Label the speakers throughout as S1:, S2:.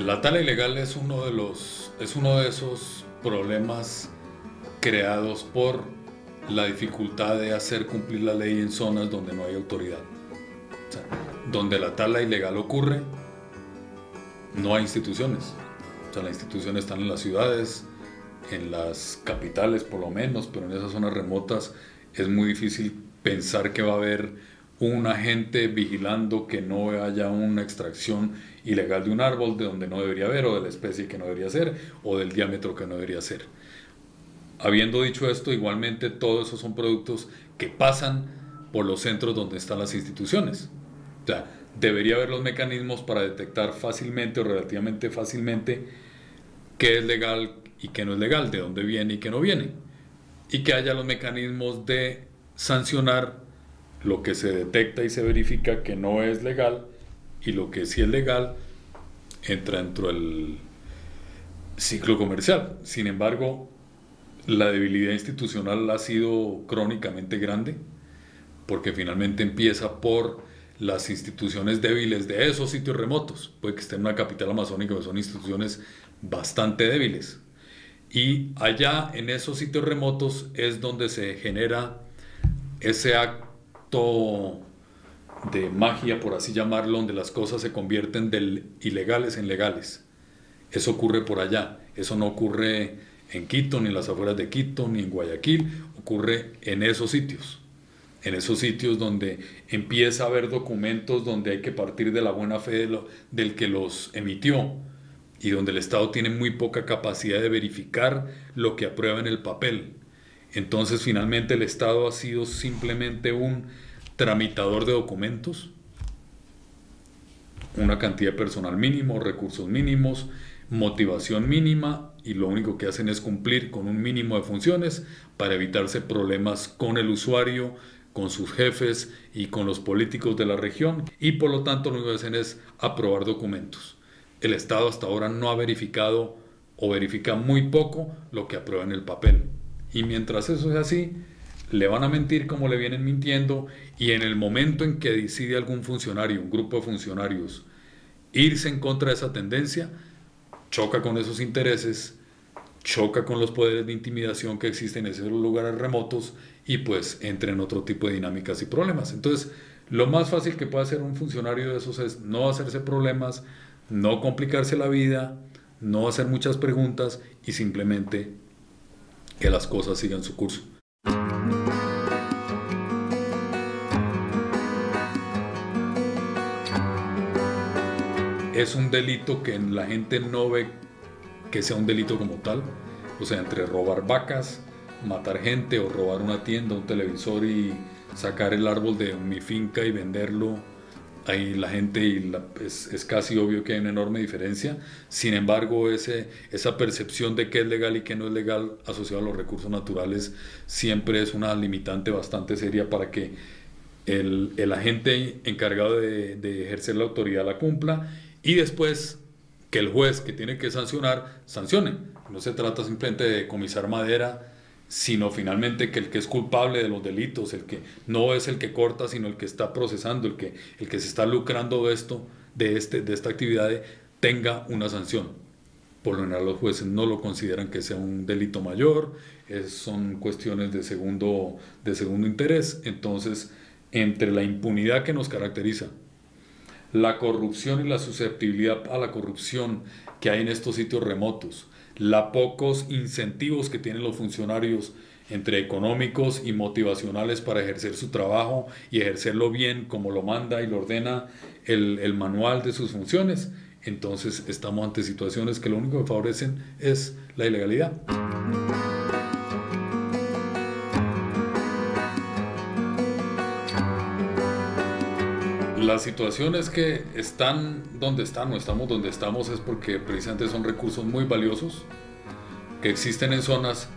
S1: La tala ilegal es uno de esos problemas creados por la dificultad de hacer cumplir la ley en zonas donde no hay autoridad. O sea, donde la tala ilegal ocurre, no hay instituciones. O sea, las instituciones están en las ciudades, en las capitales por lo menos, pero en esas zonas remotas es muy difícil pensar que va a haber un agente vigilando que no haya una extracción ilegal de un árbol de donde no debería haber, o de la especie que no debería ser, o del diámetro que no debería ser. Habiendo dicho esto, igualmente todos esos son productos que pasan por los centros donde están las instituciones. O sea, debería haber los mecanismos para detectar fácilmente o relativamente fácilmente qué es legal y qué no es legal, de dónde viene y qué no viene. Y que haya los mecanismos de sancionar lo que se detecta y se verifica que no es legal, y lo que sí es legal entra dentro del ciclo comercial. Sin embargo, la debilidad institucional ha sido crónicamente grande, porque finalmente empieza por las instituciones débiles de esos sitios remotos. Puede que esté en una capital amazónica, pero son instituciones bastante débiles. Y allá en esos sitios remotos es donde se genera ese acto de magia, por así llamarlo, donde las cosas se convierten de ilegales en legales. Eso ocurre por allá. Eso no ocurre en Quito, ni en las afueras de Quito, ni en Guayaquil. Ocurre en esos sitios. En esos sitios donde empieza a haber documentos donde hay que partir de la buena fe del que los emitió, y donde el Estado tiene muy poca capacidad de verificar lo que aprueba en el papel. Entonces, finalmente, el Estado ha sido simplemente un tramitador de documentos, una cantidad de personal mínimo, recursos mínimos, motivación mínima, y lo único que hacen es cumplir con un mínimo de funciones para evitarse problemas con el usuario, con sus jefes y con los políticos de la región, y por lo tanto lo único que hacen es aprobar documentos. El Estado hasta ahora no ha verificado, o verifica muy poco, lo que aprueba en el papel. Y mientras eso es así, le van a mentir como le vienen mintiendo, y en el momento en que decide algún funcionario, un grupo de funcionarios, irse en contra de esa tendencia, choca con esos intereses, choca con los poderes de intimidación que existen en esos lugares remotos, y pues entra en otro tipo de dinámicas y problemas. Entonces, lo más fácil que puede hacer un funcionario de esos es no hacerse problemas, no complicarse la vida, no hacer muchas preguntas, y simplemente que las cosas sigan su curso. Es un delito que la gente no ve que sea un delito como tal. O sea, entre robar vacas, matar gente, o robar una tienda, un televisor, y sacar el árbol de mi finca y venderlo, ahí la gente, es casi obvio que hay una enorme diferencia. Sin embargo, esa percepción de qué es legal y qué no es legal asociado a los recursos naturales siempre es una limitante bastante seria para que el agente encargado de ejercer la autoridad la cumpla, y después que el juez que tiene que sancionar, sancione. No se trata simplemente de decomisar madera, sino finalmente que el que es culpable de los delitos, el que no es el que corta, sino el que está procesando, el que se está lucrando de esto, de esta actividad, tenga una sanción. Por lo general los jueces no lo consideran que sea un delito mayor, son cuestiones de segundo interés. Entonces, entre la impunidad que nos caracteriza, la corrupción y la susceptibilidad a la corrupción que hay en estos sitios remotos, los pocos incentivos que tienen los funcionarios, entre económicos y motivacionales, para ejercer su trabajo y ejercerlo bien como lo manda y lo ordena el manual de sus funciones, entonces estamos ante situaciones que lo único que favorecen es la ilegalidad. Las situaciones que están donde están, o estamos donde estamos, es porque precisamente son recursos muy valiosos que existen en zonas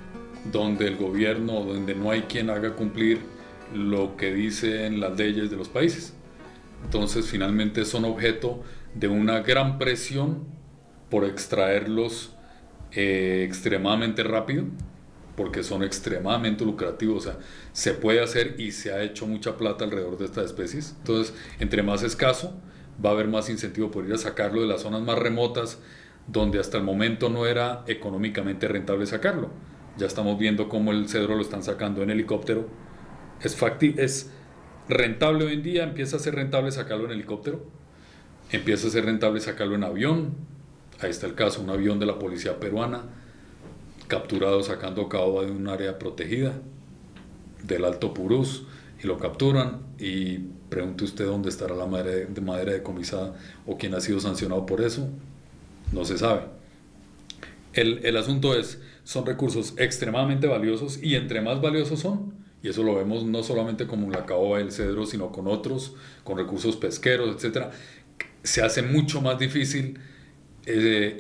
S1: donde el gobierno, donde no hay quien haga cumplir lo que dicen las leyes de los países. Entonces, finalmente son objeto de una gran presión por extraerlos extremadamente rápido, porque son extremadamente lucrativos. O sea, se puede hacer y se ha hecho mucha plata alrededor de estas especies. Entonces, entre más escaso, va a haber más incentivo por ir a sacarlo de las zonas más remotas, donde hasta el momento no era económicamente rentable sacarlo. Ya estamos viendo cómo el cedro lo están sacando en helicóptero. Es rentable hoy en día, empieza a ser rentable sacarlo en helicóptero, empieza a ser rentable sacarlo en avión. Ahí está el caso, un avión de la policía peruana capturado sacando caoba de un área protegida del Alto Purús, y lo capturan, y pregunte usted dónde estará la madera decomisada o quién ha sido sancionado por eso. No se sabe. El asunto es, son recursos extremadamente valiosos, y entre más valiosos son, y eso lo vemos no solamente como la caoba y el cedro, sino con otros, con recursos pesqueros, etcétera, se hace mucho más difícil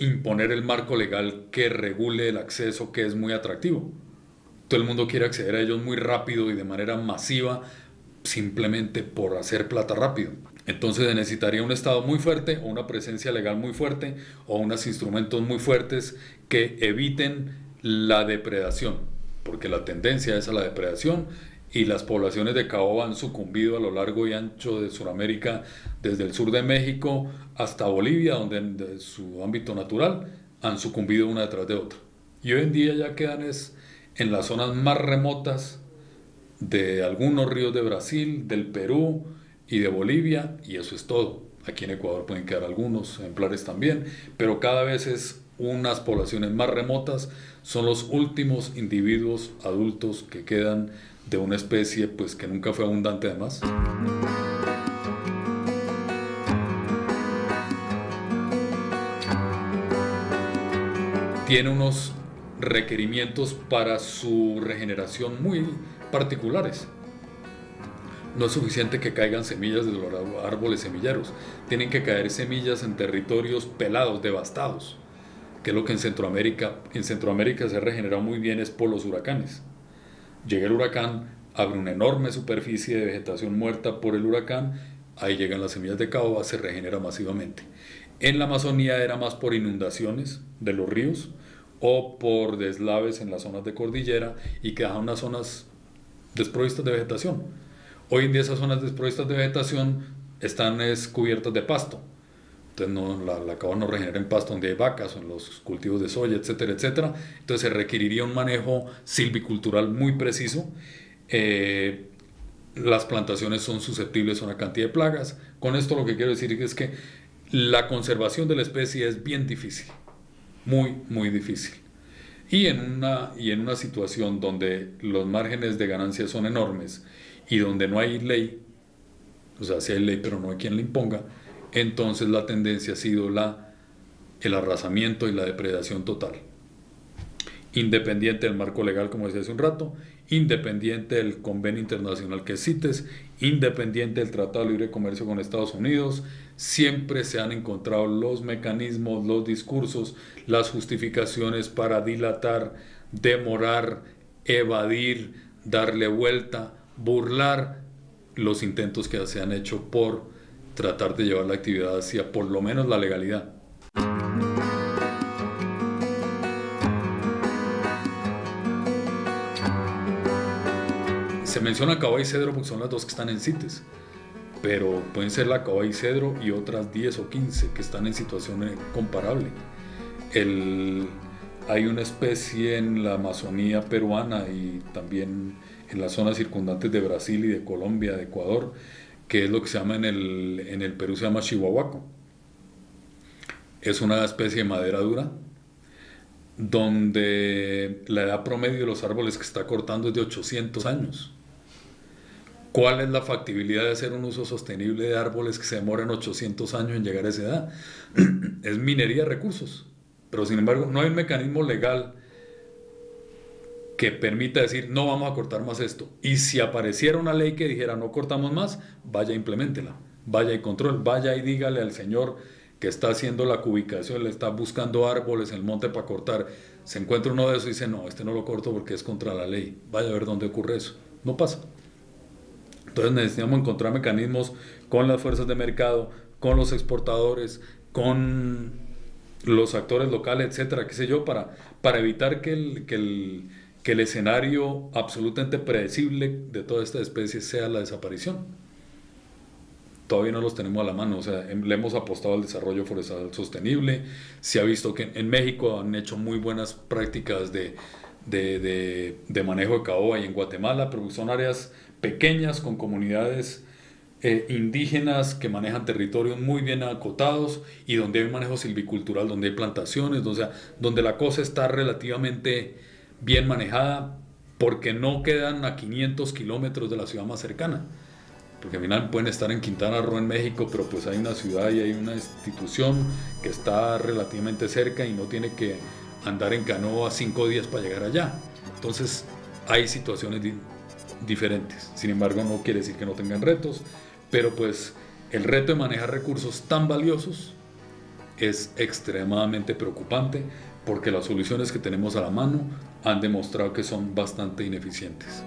S1: imponer el marco legal que regule el acceso, que es muy atractivo. Todo el mundo quiere acceder a ellos muy rápido y de manera masiva, simplemente por hacer plata rápido. Entonces se necesitaría un Estado muy fuerte, o una presencia legal muy fuerte, o unos instrumentos muy fuertes que eviten la depredación, porque la tendencia es a la depredación, y las poblaciones de caoba han sucumbido a lo largo y ancho de Sudamérica, desde el sur de México hasta Bolivia, donde en su ámbito natural han sucumbido una detrás de otra. Y hoy en día ya quedan en las zonas más remotas de algunos ríos de Brasil, del Perú y de Bolivia, y eso es todo. Aquí en Ecuador pueden quedar algunos ejemplares también, pero cada vez unas poblaciones más remotas son los últimos individuos adultos que quedan de una especie pues que nunca fue abundante además. Tiene unos requerimientos para su regeneración muy particulares. No es suficiente que caigan semillas de los árboles semilleros, tienen que caer semillas en territorios pelados, devastados, que es lo que en Centroamérica se ha regenerado muy bien, es por los huracanes. Llega el huracán, abre una enorme superficie de vegetación muerta por el huracán, ahí llegan las semillas de caoba, se regenera masivamente. En la Amazonía era más por inundaciones de los ríos o por deslaves en las zonas de cordillera, y que dejan unas zonas desprovistas de vegetación. Hoy en día esas zonas desprovistas de vegetación están cubiertas de pasto. Entonces la caoba no regenera en pasto donde hay vacas, o en los cultivos de soya, etcétera, etcétera. Entonces se requeriría un manejo silvicultural muy preciso. Las plantaciones son susceptibles a una cantidad de plagas. Con esto lo que quiero decir es que la conservación de la especie es bien difícil, muy, muy difícil. Y en una situación donde los márgenes de ganancia son enormes y donde no hay ley, o sea, sí hay ley pero no hay quien la imponga, entonces la tendencia ha sido el arrasamiento y la depredación total. Independiente del marco legal, como decía hace un rato, independiente del convenio internacional que es CITES, independiente del Tratado de Libre Comercio con Estados Unidos, siempre se han encontrado los mecanismos, los discursos, las justificaciones para dilatar, demorar, evadir, darle vuelta, burlar los intentos que se han hecho por tratar de llevar la actividad hacia por lo menos la legalidad. Se menciona caoba y cedro porque son las dos que están en CITES, pero pueden ser la caoba y cedro y otras 10 o 15 que están en situación comparable. Hay una especie en la Amazonía peruana y también en las zonas circundantes de Brasil y de Colombia, de Ecuador, que es lo que se llama en el Perú se llama chihuahuaco. Es una especie de madera dura donde la edad promedio de los árboles que está cortando es de 800 años. ¿Cuál es la factibilidad de hacer un uso sostenible de árboles que se demoran 800 años en llegar a esa edad? Es minería de recursos, pero sin embargo no hay un mecanismo legal que permita decir no vamos a cortar más esto, y si apareciera una ley que dijera no cortamos más, vaya impleméntela, vaya y control, vaya y dígale al señor que está haciendo la cubicación, le está buscando árboles en el monte para cortar, se encuentra uno de esos y dice no, este no lo corto porque es contra la ley, vaya a ver dónde ocurre eso, no pasa. Entonces necesitamos encontrar mecanismos con las fuerzas de mercado, con los exportadores, con los actores locales, etcétera, qué sé yo, para evitar que el escenario absolutamente predecible de toda esta especie sea la desaparición. todavía no los tenemos a la mano. O sea, le hemos apostado al desarrollo forestal sostenible. Se ha visto que en México han hecho muy buenas prácticas de manejo de caoba, y en Guatemala, pero son áreas pequeñas con comunidades indígenas que manejan territorios muy bien acotados y donde hay manejo silvicultural, donde hay plantaciones, o sea, donde la cosa está relativamente bien manejada, porque no quedan a 500 kilómetros de la ciudad más cercana. Porque al final pueden estar en Quintana Roo, en México, pero pues hay una ciudad y hay una institución que está relativamente cerca y no tiene que andar en canoa 5 días para llegar allá. Entonces hay situaciones diferentes. Sin embargo, no quiere decir que no tengan retos, pero pues el reto de manejar recursos tan valiosos es extremadamente preocupante, porque las soluciones que tenemos a la mano han demostrado que son bastante ineficientes.